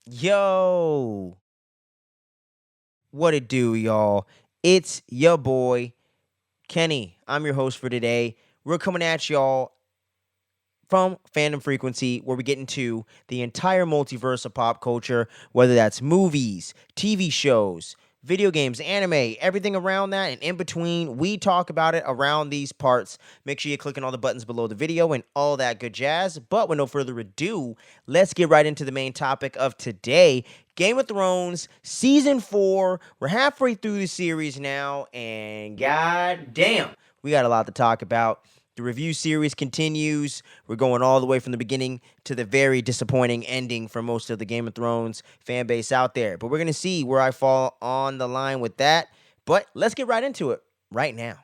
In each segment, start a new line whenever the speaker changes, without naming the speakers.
Yo, what it do, y'all? It's your boy, Kenny. I'm your host for today. We're coming at y'all from Fandom Frequency, where we get into the entire multiverse of pop culture, whether that's movies, TV shows, video games, anime, everything around that, and in between. We talk about it around these parts. Make sure you're clicking all the buttons below the video and all that good jazz. But with no further ado, let's get right into the main topic of today. Game of Thrones Season 4. We're halfway through the series now, and god damn, we got a lot to talk about. The review series continues. We're going all the way from the beginning to the very disappointing ending for most of the Game of Thrones fan base out there. But we're going to see where I fall on the line with that. But let's get right into it right now.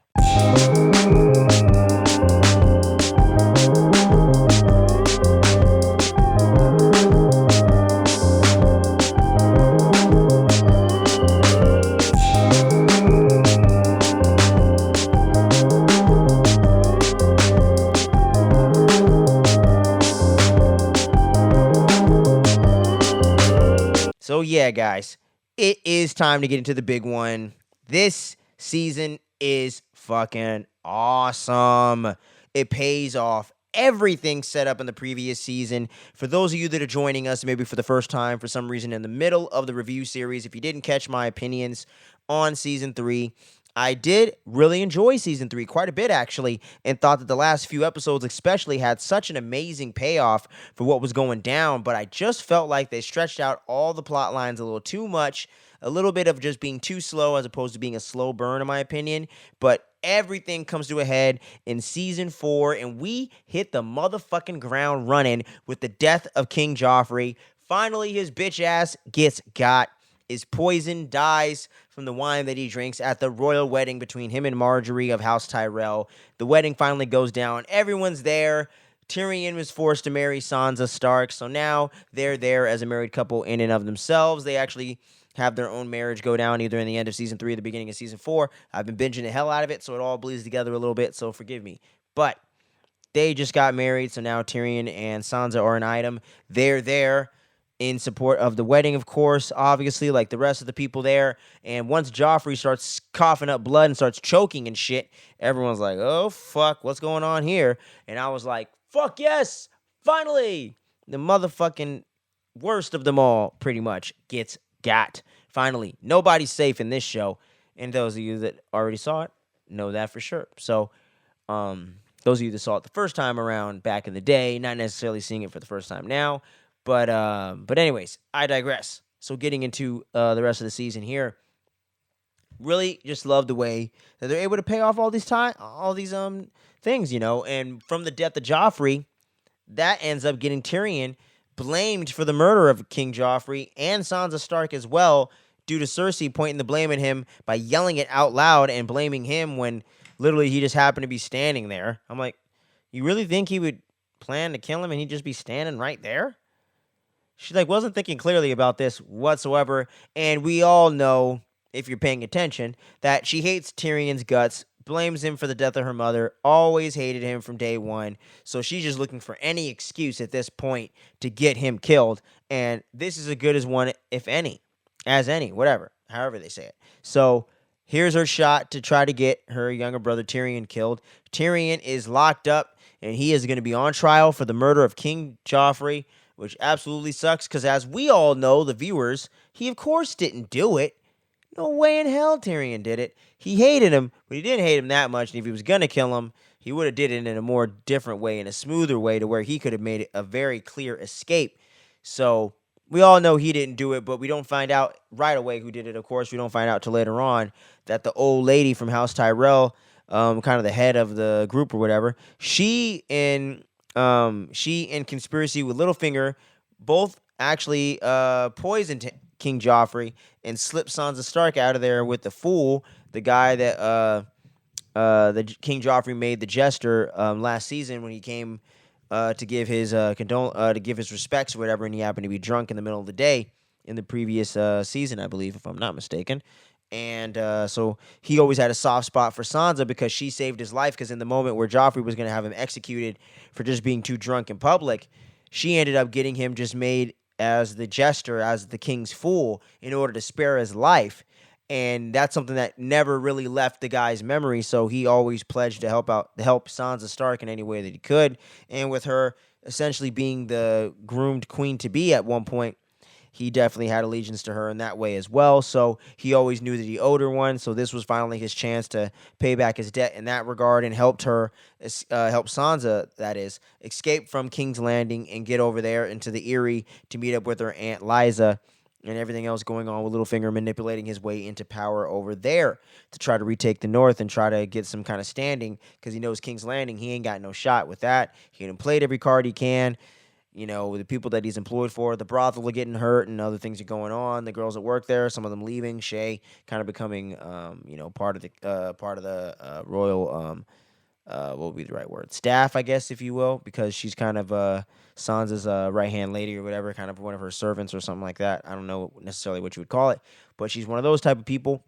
So, yeah, guys, it is time to get into the big one. This season is fucking awesome. It pays off everything set up in the previous season. For those of you that are joining us, maybe for the first time, for some reason, in the middle of the review series, if you didn't catch my opinions on season 3, I did really enjoy season 3 quite a bit, actually, and thought that the last few episodes especially had such an amazing payoff for what was going down, but I just felt like they stretched out all the plot lines a little too much, a little bit of just being too slow as opposed to being a slow burn, in my opinion. But everything comes to a head in season 4, and we hit the motherfucking ground running with the death of King Joffrey. Finally, his bitch ass gets got, is poisoned, dies from the wine that he drinks at the royal wedding between him and Marjorie of House Tyrell. The wedding finally goes down. Everyone's there. Tyrion was forced to marry Sansa Stark, so now they're there as a married couple in and of themselves. They actually have their own marriage go down either in the end of season 3 or the beginning of season 4. I've been binging the hell out of it, so it all bleeds together a little bit, so forgive me. But they just got married, so now Tyrion and Sansa are an item. They're there in support of the wedding, of course, obviously, like the rest of the people there. And once Joffrey starts coughing up blood and starts choking and shit, everyone's like, oh, fuck, what's going on here? And I was like, fuck yes, finally! The motherfucking worst of them all, pretty much, gets got. Finally, nobody's safe in this show. And those of you that already saw it know that for sure. So, those of you that saw it the first time around back in the day, not necessarily seeing it for the first time now. But anyways, I digress. So getting into the rest of the season here, really just love the way that they're able to pay off all these things, And from the death of Joffrey, that ends up getting Tyrion blamed for the murder of King Joffrey and Sansa Stark as well, due to Cersei pointing the blame at him by yelling it out loud and blaming him when literally he just happened to be standing there. I'm like, you really think he would plan to kill him and he'd just be standing right there? She wasn't thinking clearly about this whatsoever, and we all know, if you're paying attention, that she hates Tyrion's guts, blames him for the death of her mother, always hated him from day one, so she's just looking for any excuse at this point to get him killed, and this is as good as one, if any, as any, whatever, however they say it. So here's her shot to try to get her younger brother Tyrion killed. Tyrion is locked up, and he is going to be on trial for the murder of King Joffrey, which absolutely sucks because, as we all know, the viewers, he of course didn't do it. No way in hell Tyrion did it. He hated him, but he didn't hate him that much, and if he was going to kill him, he would have did it in a more different way, in a smoother way, to where he could have made it a very clear escape. So we all know he didn't do it, but we don't find out right away who did it. Of course, we don't find out till later on that the old lady from House Tyrell, kind of the head of the group or whatever, she and Conspiracy with Littlefinger both actually poisoned King Joffrey and slipped Sansa Stark out of there with the fool, the guy that the King Joffrey made the jester last season when he came to give his to give his respects or whatever, and he happened to be drunk in the middle of the day in the previous season, I believe, if I'm not mistaken. And so he always had a soft spot for Sansa because she saved his life, because in the moment where Joffrey was going to have him executed for just being too drunk in public, she ended up getting him just made as the jester, as the king's fool, in order to spare his life. And that's something that never really left the guy's memory. So he always pledged to help Sansa Stark in any way that he could. And with her essentially being the groomed queen to be at one point, he definitely had allegiance to her in that way as well. So he always knew that he owed her one. So this was finally his chance to pay back his debt in that regard, and help Sansa, that is, escape from King's Landing and get over there into the Eyrie to meet up with her Aunt Lysa, and everything else going on with Littlefinger manipulating his way into power over there to try to retake the North and try to get some kind of standing, because he knows King's Landing, he ain't got no shot with that. He done played every card he can. The people that he's employed for, the brothel are getting hurt and other things are going on. The girls that work there, some of them leaving. Shay kind of becoming, part of the royal, what would be the right word? Staff, I guess, if you will, because she's kind of Sansa's right-hand lady or whatever, kind of one of her servants or something like that. I don't know necessarily what you would call it, but she's one of those type of people.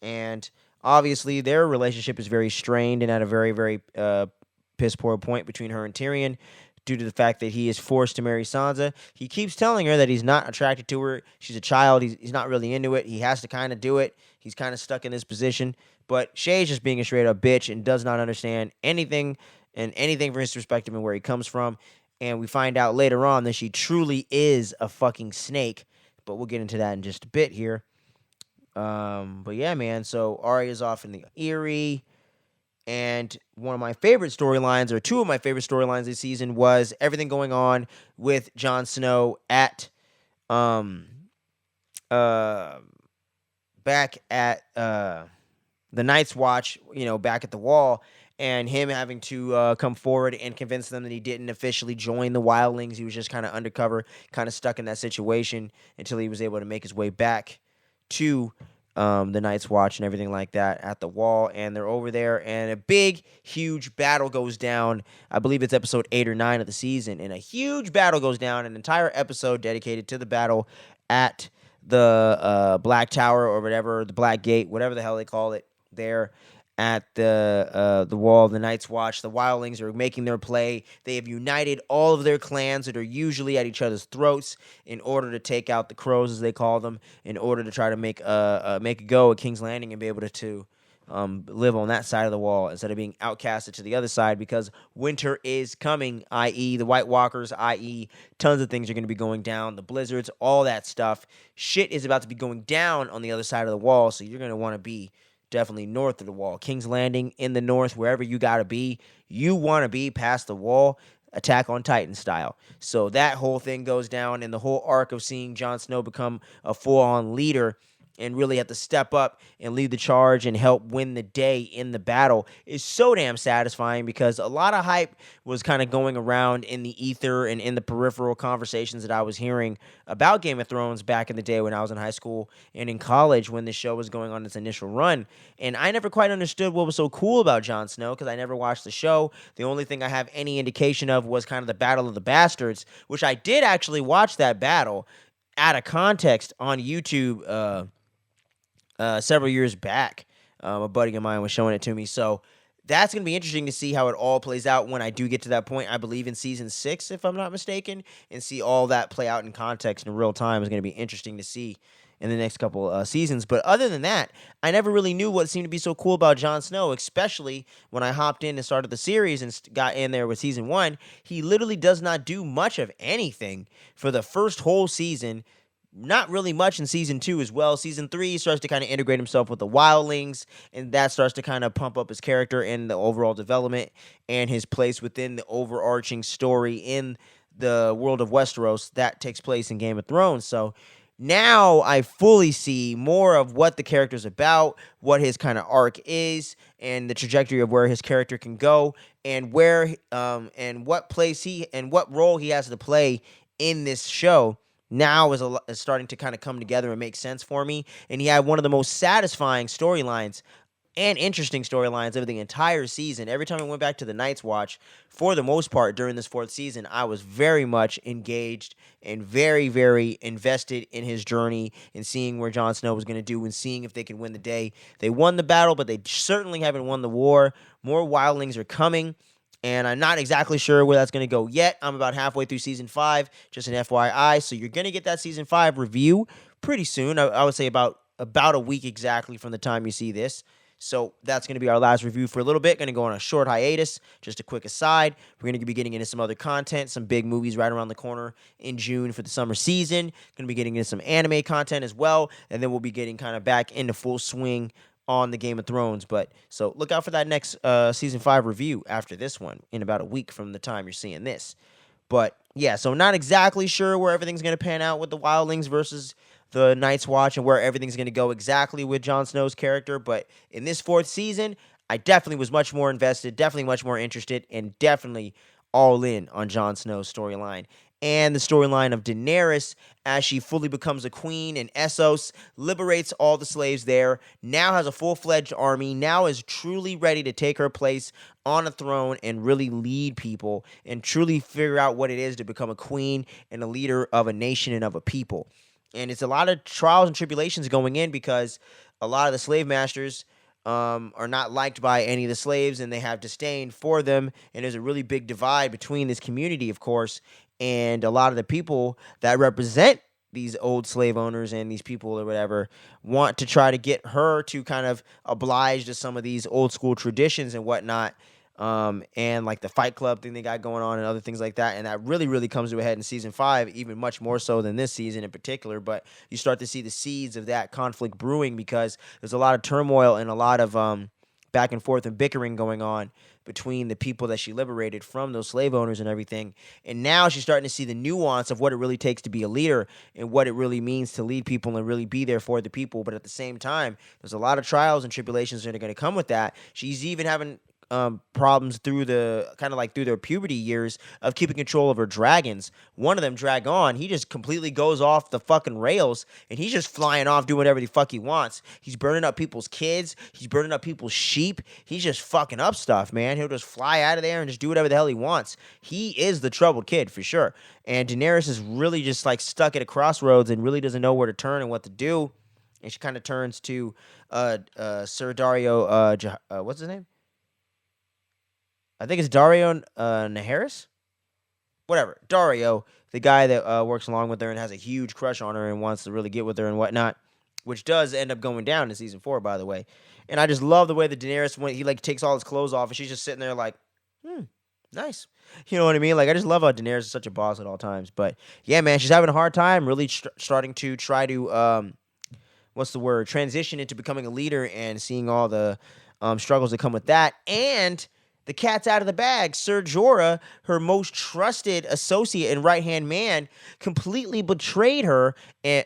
And obviously their relationship is very strained and at a very, very piss-poor point between her and Tyrion, due to the fact that he is forced to marry Sansa. He keeps telling her that he's not attracted to her. She's a child. He's not really into it. He has to kind of do it. He's kind of stuck in this position. But Shay's just being a straight-up bitch and does not understand anything from his perspective and where he comes from. And we find out later on that she truly is a fucking snake. But we'll get into that in just a bit here. But yeah, man. So Arya's off in the Eyrie. And one of my favorite storylines, or two of my favorite storylines this season, was everything going on with Jon Snow at back at the Night's Watch, back at the Wall, and him having to come forward and convince them that he didn't officially join the Wildlings. He was just kind of undercover, kind of stuck in that situation until he was able to make his way back to the Night's Watch and everything like that at the Wall. And they're over there, and a big, huge battle goes down. I believe it's episode 8 or 9 of the season, and a huge battle goes down, an entire episode dedicated to the battle at the Black Tower or whatever, the Black Gate, whatever the hell they call it there at the Wall of the Night's Watch. The Wildlings are making their play. They have united all of their clans that are usually at each other's throats in order to take out the Crows, as they call them, in order to try to make a go at King's Landing and be able to live on that side of the Wall instead of being outcasted to the other side, because winter is coming, i.e. the White Walkers, i.e. tons of things are going to be going down, the blizzards, all that stuff. Shit is about to be going down on the other side of the Wall, so you're going to want to be definitely north of the Wall. King's Landing in the north, wherever you got to be. You want to be past the Wall, Attack on Titan style. So that whole thing goes down, and the whole arc of seeing Jon Snow become a full-on leader and really have to step up and lead the charge and help win the day in the battle is so damn satisfying, because a lot of hype was kind of going around in the ether and in the peripheral conversations that I was hearing about Game of Thrones back in the day when I was in high school and in college when the show was going on its initial run. And I never quite understood what was so cool about Jon Snow, because I never watched the show. The only thing I have any indication of was kind of the Battle of the Bastards, which I did actually watch that battle out of context on YouTube several years back. A buddy of mine was showing it to me. So that's going to be interesting to see how it all plays out when I do get to that point, I believe in season 6, if I'm not mistaken, and see all that play out in context in real time is going to be interesting to see in the next couple seasons. But other than that, I never really knew what seemed to be so cool about Jon Snow, especially when I hopped in and started the series and got in there with season 1. He literally does not do much of anything for the first whole season. Not really much in season 2 as well. Season 3 starts to kind of integrate himself with the Wildlings, and that starts to kind of pump up his character and the overall development and his place within the overarching story in the world of Westeros that takes place in Game of Thrones. So now I fully see more of what the character's about, what his kind of arc is, and the trajectory of where his character can go, and where and what place and what role he has to play in this show. Now is starting to kind of come together and make sense for me. And he had one of the most satisfying storylines and interesting storylines of the entire season. Every time I went back to the Night's Watch, for the most part during this 4th season, I was very much engaged and very, very invested in his journey and seeing where Jon Snow was going to do and seeing if they can win the day. They won the battle, but they certainly haven't won the war. More wildlings are coming. And I'm not exactly sure where that's going to go yet. I'm about halfway through season 5, just an FYI. So you're going to get that season 5 review pretty soon. I would say about a week exactly from the time you see this. So that's going to be our last review for a little bit. Going to go on a short hiatus. Just a quick aside. We're going to be getting into some other content, some big movies right around the corner in June for the summer season. Going to be getting into some anime content as well. And then we'll be getting kind of back into full swing on the Game of Thrones. But so look out for that next season 5 review after this one in about a week from the time you're seeing this. But yeah, so not exactly sure where everything's going to pan out with the Wildlings versus the Night's Watch and where everything's going to go exactly with Jon Snow's character. But in this 4th season, I definitely was much more invested, definitely much more interested, and definitely all in on Jon Snow's storyline. And the storyline of Daenerys as she fully becomes a queen in Essos, liberates all the slaves there, now has a full-fledged army, now is truly ready to take her place on a throne and really lead people and truly figure out what it is to become a queen and a leader of a nation and of a people. And it's a lot of trials and tribulations going in because a lot of the slave masters are not liked by any of the slaves, and they have disdain for them. And there's a really big divide between this community, of course, and a lot of the people that represent these old slave owners and these people or whatever want to try to get her to kind of oblige to some of these old school traditions and whatnot. And like the Fight Club thing they got going on and other things like that. And that really, really comes to a head in season 5, even much more so than this season in particular. But you start to see the seeds of that conflict brewing because there's a lot of turmoil and a lot of back and forth and bickering going on between the people that she liberated from those slave owners and everything. And now she's starting to see the nuance of what it really takes to be a leader and what it really means to lead people and really be there for the people. But at the same time, there's a lot of trials and tribulations that are going to come with that. She's even having problems through through their puberty years of keeping control of her dragons. One of them, Dragon, he just completely goes off the fucking rails and he's just flying off doing whatever the fuck he wants. He's burning up people's kids. He's burning up people's sheep. He's just fucking up stuff, man. He'll just fly out of there and just do whatever the hell he wants. He is the troubled kid for sure. And Daenerys is really just like stuck at a crossroads and really doesn't know where to turn and what to do. And she kind of turns to Sir Dario, what's his name? I think it's Dario Naharis? Whatever. Dario, the guy that works along with her and has a huge crush on her and wants to really get with her and whatnot, which does end up going down in season 4, by the way. And I just love the way that Daenerys, when he like takes all his clothes off and she's just sitting there like, nice. You know what I mean? Like, I just love how Daenerys is such a boss at all times. But yeah, man, she's having a hard time really starting to try to, transition into becoming a leader and seeing all the struggles that come with that. And the cat's out of the bag. Ser Jorah, her most trusted associate and right-hand man, completely betrayed her,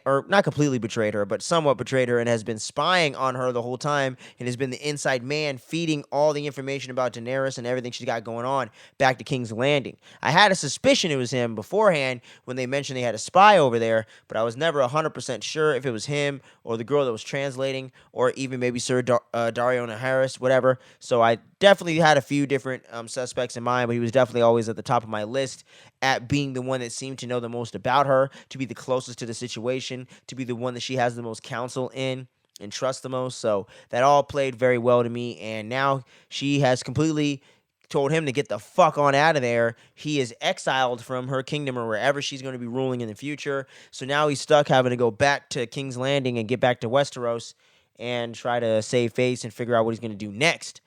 or not completely betrayed her, but somewhat betrayed her and has been spying on her the whole time and has been the inside man feeding all the information about Daenerys and everything she's got going on back to King's Landing. I had a suspicion it was him beforehand when they mentioned they had a spy over there, but I was never 100% sure if it was him or the girl that was translating or even maybe Sir Dario Naharis, whatever. So I definitely had a few different suspects in mind, but he was definitely always at the top of my list at being the one that seemed to know the most about her, to be the closest to the situation, to be the one that she has the most counsel in and trust the most. So that all played very well to me, and now she has completely told him to get the fuck on out of there. He is exiled from her kingdom or wherever she's going to be ruling in the future. So now he's stuck having to go back to King's Landing and get back to Westeros and try to save face and figure out what he's going to do next.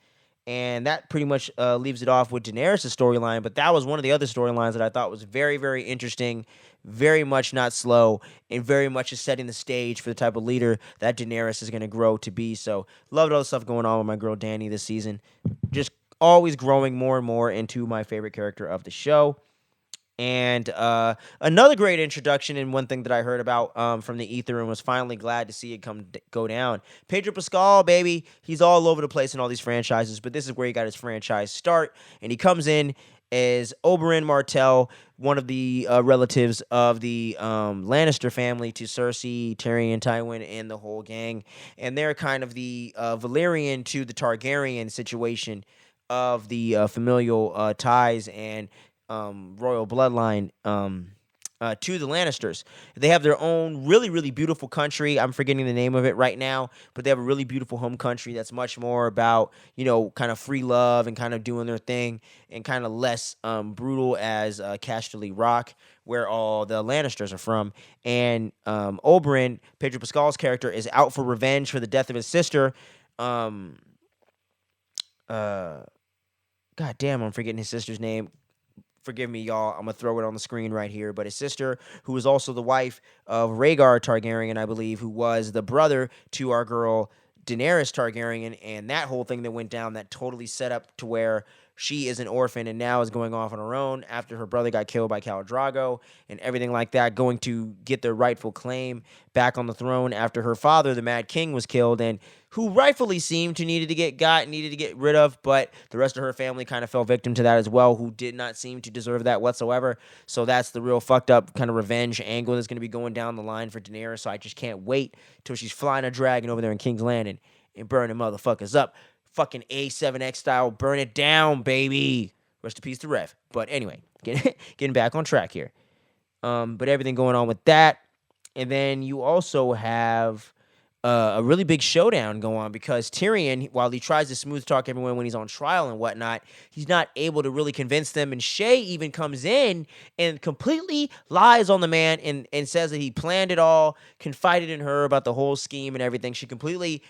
And that pretty much leaves it off with Daenerys' storyline. But that was one of the other storylines that I thought was very, very interesting, very much not slow, and very much is setting the stage for the type of leader that Daenerys is going to grow to be. So loved all the stuff going on with my girl Dany this season. Just always growing more and more into my favorite character of the show. And another great introduction and one thing that I heard about from the ether and was finally glad to see it go down. Pedro Pascal, baby, he's all over the place in all these franchises, but this is where he got his franchise start. And he comes in as Oberyn Martell, one of the relatives of the Lannister family to Cersei, Tyrion, Tywin, and the whole gang. And they're kind of the Valyrian to the Targaryen situation of the familial ties and royal bloodline to the Lannisters. They have their own really, really beautiful country. I'm forgetting the name of it right now, but they have a really beautiful home country that's much more about, kind of free love and kind of doing their thing and kind of less brutal as Casterly Rock, where all the Lannisters are from. And Oberyn, Pedro Pascal's character, is out for revenge for the death of his sister. God damn, I'm forgetting his sister's name. Forgive me, y'all. I'm going to throw it on the screen right here. But his sister, who was also the wife of Rhaegar Targaryen, I believe, who was the brother to our girl Daenerys Targaryen, and that whole thing that went down that totally set up to where she is an orphan and now is going off on her own after her brother got killed by Khal Drogo and everything like that, going to get their rightful claim back on the throne after her father, the Mad King, was killed, and who rightfully needed to get rid of, but the rest of her family kind of fell victim to that as well, who did not seem to deserve that whatsoever. So that's the real fucked up kind of revenge angle that's going to be going down the line for Daenerys. So I just can't wait till she's flying a dragon over there in King's Landing and burning motherfuckers up. Fucking A7X style, burn it down, baby. Rest in peace to Rev. But anyway, getting back on track here. But everything going on with that. And then you also have a really big showdown go on because Tyrion, while he tries to smooth talk everyone when he's on trial and whatnot, he's not able to really convince them. And Shay even comes in and completely lies on the man and says that he planned it all, confided in her about the whole scheme and everything. She completely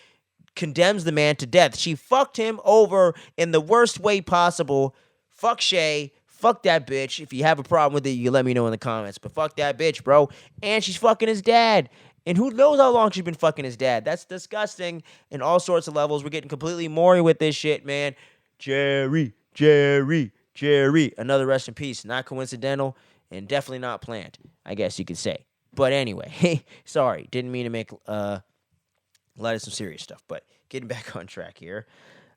condemns the man to death. She fucked him over in the worst way possible. Fuck Shay. Fuck that bitch. If you have a problem with it, you let me know in the comments. But fuck that bitch, bro. And she's fucking his dad. And who knows how long she's been fucking his dad. That's disgusting in all sorts of levels. We're getting completely Maury with this shit, man. Jerry. Another rest in peace. Not coincidental and definitely not planned, I guess you could say. But anyway, sorry. Didn't mean to make light of some serious stuff, but getting back on track here.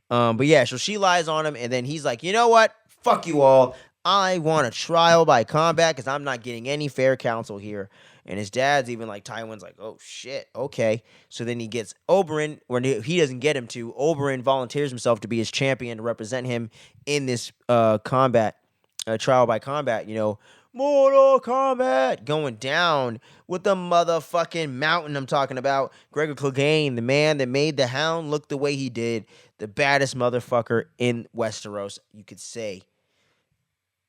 But yeah, so she lies on him, and then he's like, you know what? Fuck you all. I want a trial by combat because I'm not getting any fair counsel here. And his dad's even like, Tywin's like, oh shit, okay. So then he gets Oberyn, when he doesn't get him to. Oberyn volunteers himself to be his champion to represent him in this combat, trial by combat, Mortal Kombat going down with the motherfucking mountain I'm talking about. Gregor Clegane, the man that made the Hound look the way he did. The baddest motherfucker in Westeros, you could say.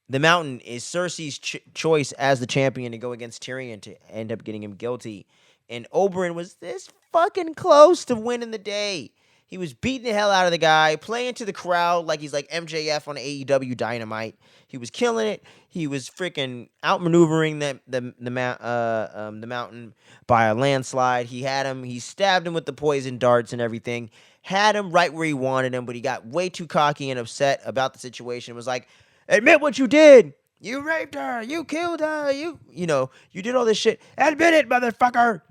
The mountain is Cersei's choice as the champion to go against Tyrion to end up getting him guilty. And Oberyn was this fucking close to winning the day. He was beating the hell out of the guy, playing to the crowd like he's like MJF on AEW Dynamite. He was killing it. He was freaking outmaneuvering the mountain by a landslide. He had him. He stabbed him with the poison darts and everything. Had him right where he wanted him, but he got way too cocky and upset about the situation. It was like, admit what you did. You raped her. You killed her. You did all this shit. Admit it, motherfucker.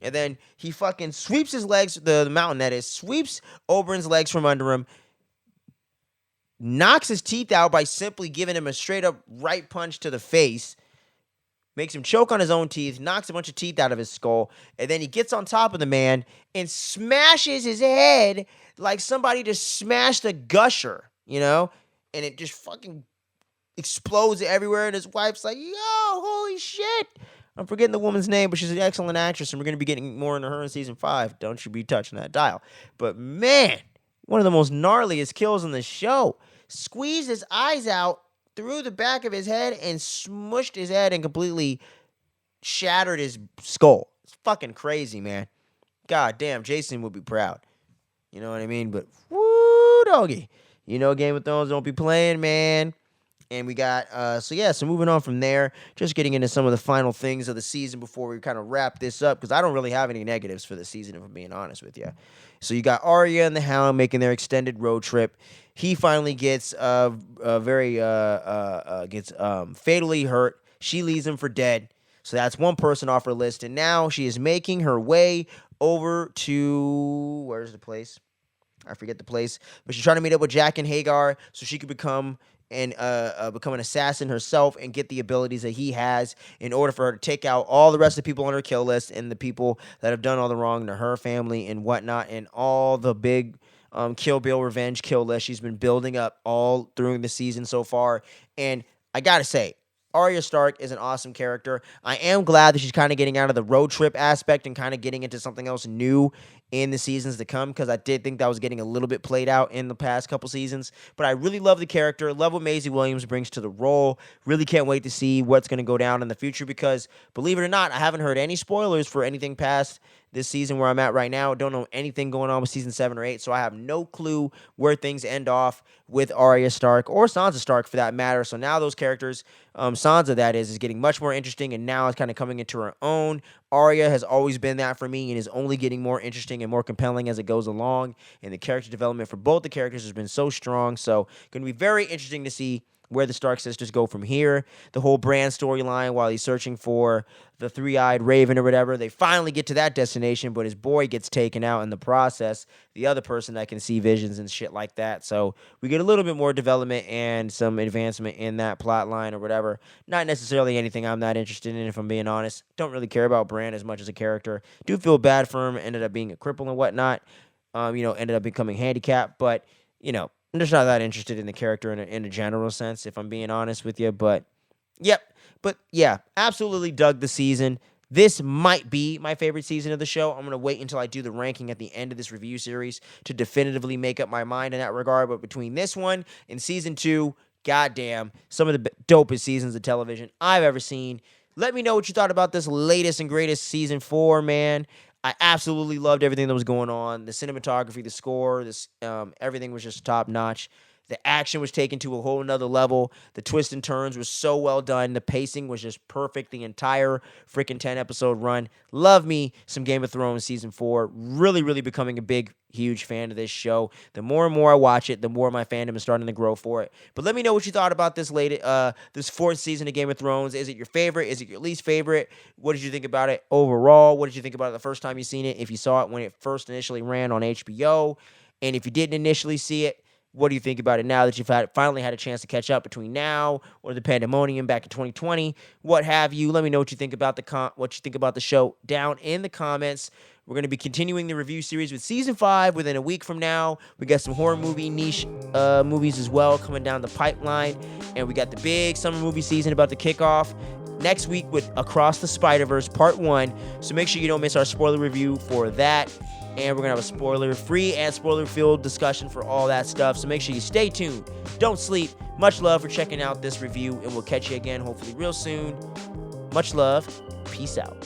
And then he fucking sweeps his legs, the mountain that is, sweeps Oberyn's legs from under him, knocks his teeth out by simply giving him a straight up right punch to the face, makes him choke on his own teeth, knocks a bunch of teeth out of his skull, and then he gets on top of the man and smashes his head like somebody just smashed a gusher, and it just fucking explodes everywhere, and his wife's like, yo, holy shit. I'm forgetting the woman's name, but she's an excellent actress, and we're going to be getting more into her in season 5. Don't you be touching that dial. But man, one of the most gnarliest kills in the show. Squeezed his eyes out through the back of his head and smushed his head and completely shattered his skull. It's fucking crazy, man. God damn, Jason would be proud. You know what I mean? But woo, doggy. Game of Thrones don't be playing, man. And we got, so moving on from there, just getting into some of the final things of the season before we kind of wrap this up, because I don't really have any negatives for the season, if I'm being honest with you. So you got Arya and the Hound making their extended road trip. He finally gets fatally hurt. She leaves him for dead. So that's one person off her list. And now she is making her way over to, where's the place? I forget the place. But she's trying to meet up with Jack and Hagar so she could become an assassin herself and get the abilities that he has in order for her to take out all the rest of the people on her kill list and the people that have done all the wrong to her family and whatnot, and all the big Kill Bill revenge kill list she's been building up all through the season so far. And I gotta say, Arya Stark is an awesome character. I am glad that she's kind of getting out of the road trip aspect and kind of getting into something else new in the seasons to come, because I did think that was getting a little bit played out in the past couple seasons. But I really love the character, love what Maisie Williams brings to the role. Really can't wait to see what's going to go down in the future, because believe it or not, I haven't heard any spoilers for anything past this season where I'm at right now. Don't know anything going on with season 7 or 8, so I have no clue where things end off with Arya Stark or Sansa Stark for that matter. So now those characters, Sansa that is getting much more interesting, and now it's kind of coming into her own. Arya has always been that for me and is only getting more interesting and more compelling as it goes along, and the character development for both the characters has been so strong. So going to be very interesting to see where the Stark sisters go from here. The whole Bran storyline, while he's searching for the three-eyed raven or whatever, they finally get to that destination, but his boy gets taken out in the process, the other person that can see visions and shit like that. So we get a little bit more development and some advancement in that plot line or whatever. Not necessarily anything I'm not interested in, if I'm being honest. Don't really care about Bran as much as a character. Do feel bad for him. Ended up being a cripple and whatnot. Ended up becoming handicapped, but, I'm just not that interested in the character in a general sense, if I'm being honest with you. But, absolutely dug the season. This might be my favorite season of the show. I'm going to wait until I do the ranking at the end of this review series to definitively make up my mind in that regard. But between this one and season 2, goddamn, some of the dopest seasons of television I've ever seen. Let me know what you thought about this latest and greatest season 4, man. I absolutely loved everything that was going on. The cinematography, the score, everything was just top notch. The action was taken to a whole nother level. The twists and turns were so well done. The pacing was just perfect the entire freaking 10-episode run. Love me some Game of Thrones Season 4. Really, really becoming a big, huge fan of this show. The more and more I watch it, the more my fandom is starting to grow for it. But let me know what you thought about this this 4th season of Game of Thrones. Is it your favorite? Is it your least favorite? What did you think about it overall? What did you think about it the first time you seen it? If you saw it when it first initially ran on HBO. And if you didn't initially see it, what do you think about it now that you've finally had a chance to catch up between now or the pandemonium back in 2020? What have you? Let me know what you think about the show down in the comments. We're going to be continuing the review series with season 5 within a week from now. We got some horror movie niche movies as well coming down the pipeline, and we got the big summer movie season about to kick off next week with Across the Spider-Verse Part 1. So make sure you don't miss our spoiler review for that. And we're going to have a spoiler-free and spoiler-filled discussion for all that stuff. So make sure you stay tuned. Don't sleep. Much love for checking out this review. And we'll catch you again hopefully real soon. Much love. Peace out.